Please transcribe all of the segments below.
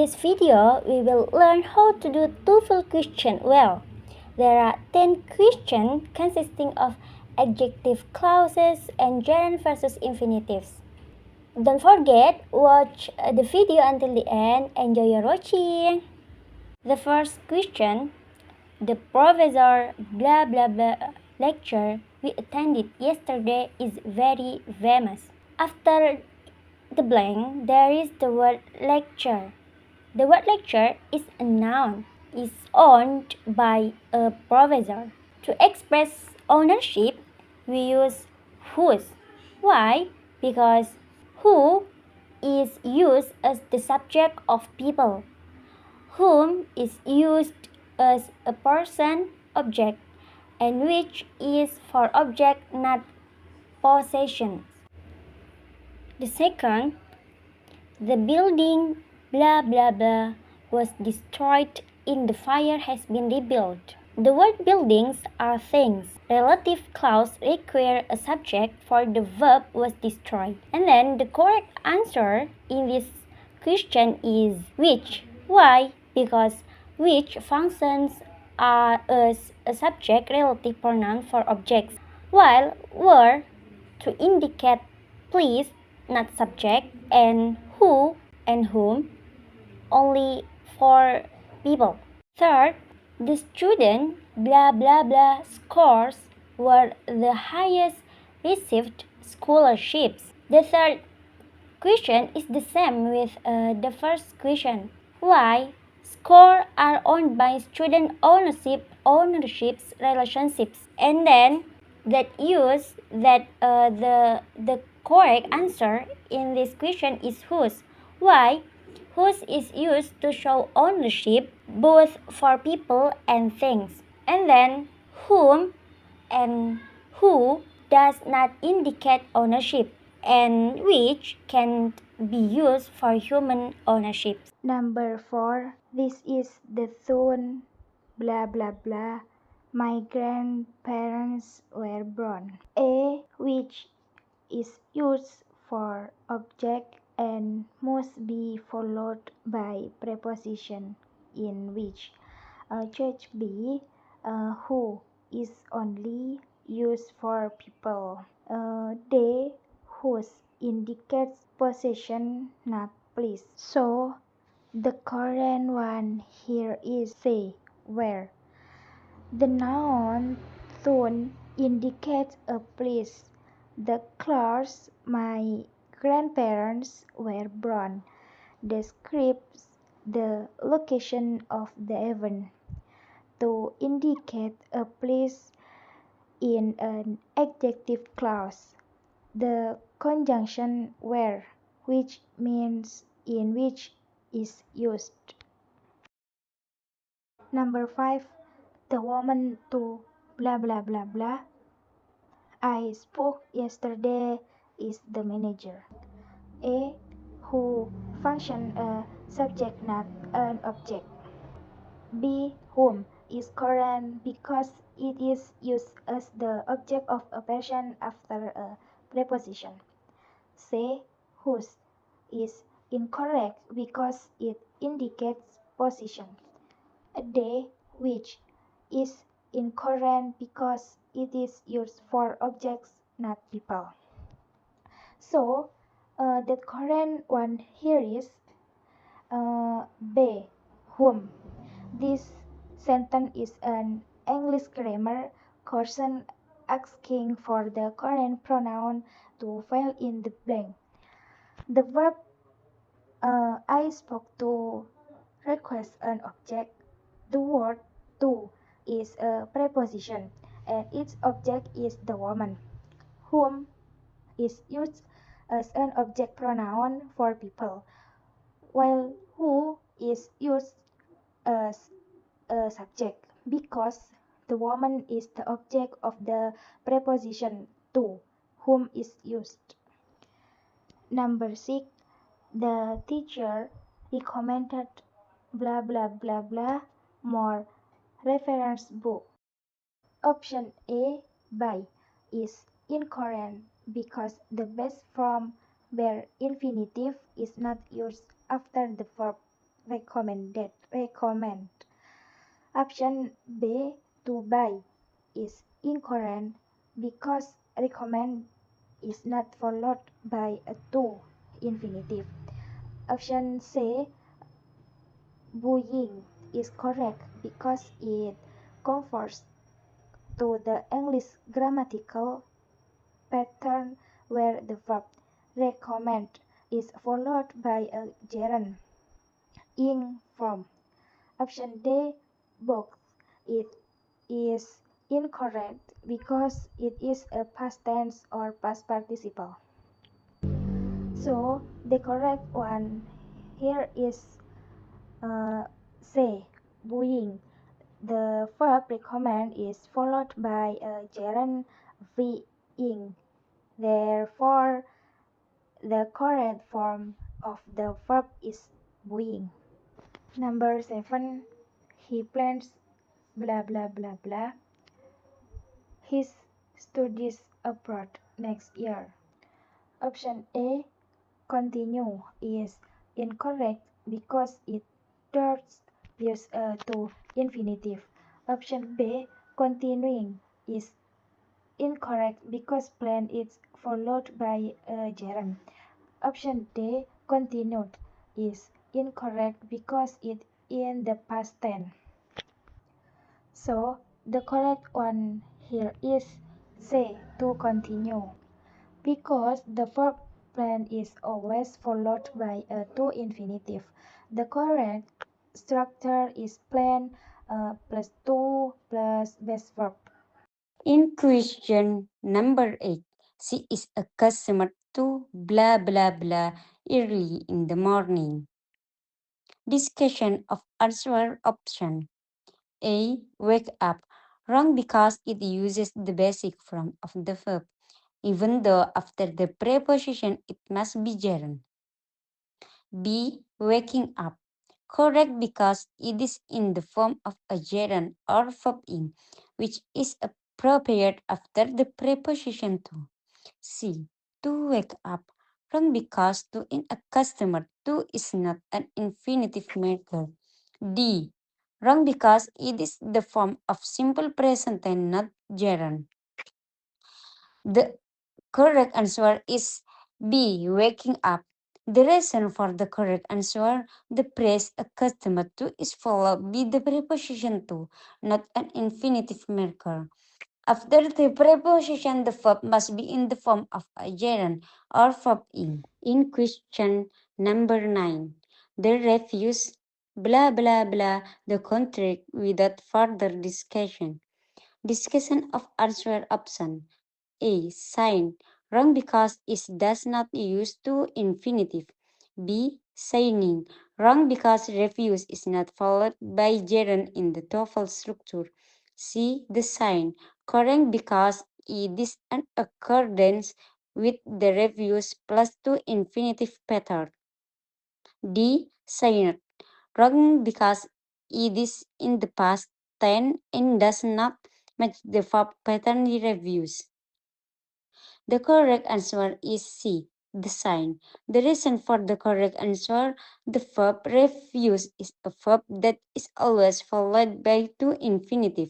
this video, we will learn how to do TOEFL question well. There are 10 questions consisting of adjective clauses and gerund versus infinitives. Don't forget, watch the video until the end. Enjoy your watching. The first question, the professor blah blah blah lecture we attended yesterday is very famous. After the blank, there is the word lecture. The word lecture is a noun, is owned by a professor. To express ownership, we use whose. Why? Because who is used as the subject of people. Whom is used as a person object, and which is for object, not possession. The second, the building blah blah blah was destroyed in the fire has been rebuilt. The word buildings are things. Relative clause require a subject for the verb was destroyed. And then the correct answer in this question is which. Why? Because which functions are as a subject relative pronoun for objects, while were to indicate please, not subject, and who and whom only for people. Third, the student blah blah blah scores were the highest received scholarships. The third question is the same with the first question. Why? Score are owned by student ownerships relationships, and then that use that the correct answer in this question is whose. Why? Whose is used to show ownership both for people and things, and then whom and who does not indicate ownership, and which can be used for human ownership. Number 4. This is the tune blah blah blah. My grandparents were born. A, which is used for object and must be followed by preposition in which. Choice B, who is only used for people. D, whose indicates possession, not place. So the correct one here is C, where. The noun tune indicates a place. The clause my grandparents were born describes the location of the event. To indicate a place in an adjective clause, the conjunction where, which means in which, is used. Number 5. The woman to blah blah blah blah I spoke yesterday is the manager. A, who function a subject, not an object. B, whom is correct because it is used as the object of a person after a preposition. C, whose is incorrect because it indicates position. D, which is incorrect because it is used for objects, not people. So, the correct one here is B, whom. This sentence is an English grammar question asking for the correct pronoun to fill in the blank. The verb I spoke to requires an object. The word to is a preposition and its object is the woman. Whom is used as an object pronoun for people, while who is used as a subject because the woman is the object of the preposition to, whom is used. Number 6. The teacher recommended blah blah blah blah more reference book. Option A, by, is incorrect because the best form where infinitive is not used after the verb recommend. Option B, to buy, is incorrect because recommend is not followed by a to infinitive. Option C, buying, is correct because it conforms to the English grammatical pattern where the verb recommend is followed by a gerund ing form. Option D, both. It is incorrect because it is a past tense or past participle. So the correct one here is C, buying. The verb recommend is followed by a gerund being. Therefore, the correct form of the verb is buying. Number 7. He plans blah blah blah blah his studies abroad next year. Option A, continue, is incorrect because it does use a to infinitive. Option B, continuing, is incorrect because plan is followed by a gerund. Option D, continued, is incorrect because it in the past tense. So the correct one here is C, to continue. Because the verb plan is always followed by a to infinitive. The correct structure is plan plus to plus base verb. In question number 8, she is a customer to blah blah blah early in the morning. Discussion of answer option. A. Wake up. Wrong because it uses the basic form of the verb, even though after the preposition it must be gerund. B. Waking up. Correct because it is in the form of a gerund or verb in, which is appropriate after the preposition to. C. To wake up. Wrong because to in a customer to is not an infinitive marker. D. Wrong because it is the form of simple present tense, not gerund. The correct answer is B. Waking up. The reason for the correct answer, the phrase a customer to is followed by the preposition to, not an infinitive marker. After the preposition, the verb must be in the form of a gerund or verb in. In question number 9, the refuse blah blah blah the contract without further discussion. Discussion of answer option. A. Sign. Wrong because it does not use to infinitive. B. Signing. Wrong because refuse is not followed by gerund in the TOEFL structure. C. The sign. Correct because it is an accordance with the refuse plus to infinitive pattern. D. Sign. Wrong because it is in the past tense and does not match the verb pattern reviews. The correct answer is C, the sign. The reason for the correct answer, the verb refuse is a verb that is always followed by to infinitive.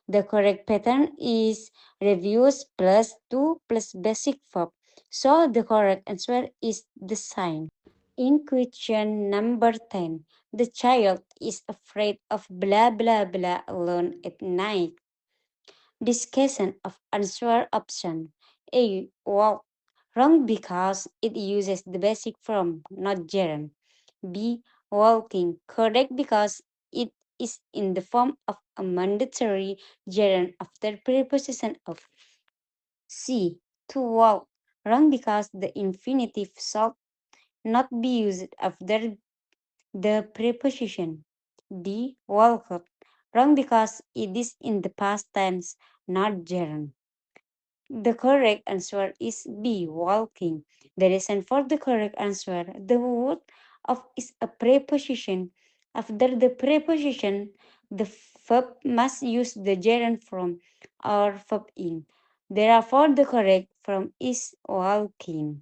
The correct pattern is refuse plus to plus basic verb. So the correct answer is the sign. In question number 10, the child is afraid of blah blah blah alone at night. Discussion of answer option. A. Walk. Wrong because it uses the basic form, not gerund. B. Walking. Correct because it is in the form of a mandatory gerund after preposition of. C. To walk. Wrong because the infinitive shall not be used after the preposition. D. Walked. Wrong because it is in the past tense, not gerund. The correct answer is B, walking. The reason for the correct answer, the word of is a preposition. After the preposition, the verb must use the gerund form or verb in. Therefore, the correct form is walking.